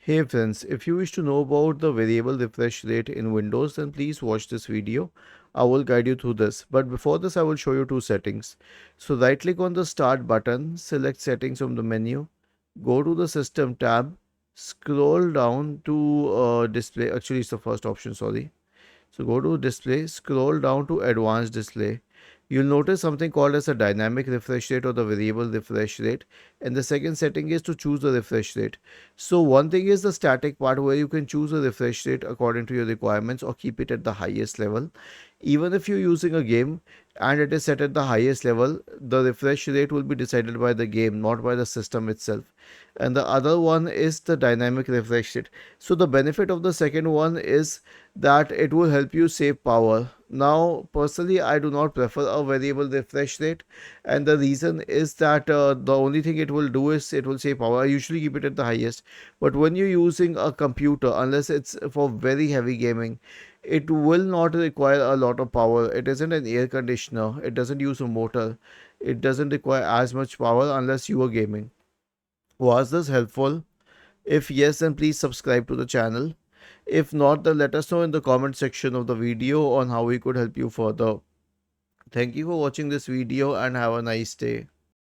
Hey friends, if you wish to know about the variable refresh rate in Windows, then please watch this video. I will guide you through this. But before this, I will show you two settings. So right click on the start button, select settings from the menu, go to the system tab, scroll down to display. Actually, it's the first option, sorry. So go to display, scroll down to advanced display. You'll notice something called as a dynamic refresh rate or the variable refresh rate. And the second setting is to choose the refresh rate. So one thing is the static part where you can choose a refresh rate according to your requirements or keep it at the highest level. Even if you're using a game and it is set at the highest level, the refresh rate will be decided by the game, not by the system itself. And the other one is the dynamic refresh rate. So the benefit of the second one is that it will help you save power. Now, personally, I do not prefer a variable refresh rate, and the reason is that the only thing it will do is it will save power. I usually keep it at the highest, but when you're using a computer, unless it's for very heavy gaming, it will not require a lot of power. It isn't an air conditioner, it doesn't use a motor, it doesn't require as much power unless you are gaming. Was this helpful? If yes, then please subscribe to the channel. If not, then let us know in the comment section of the video on how we could help you further. Thank you for watching this video and have a nice day.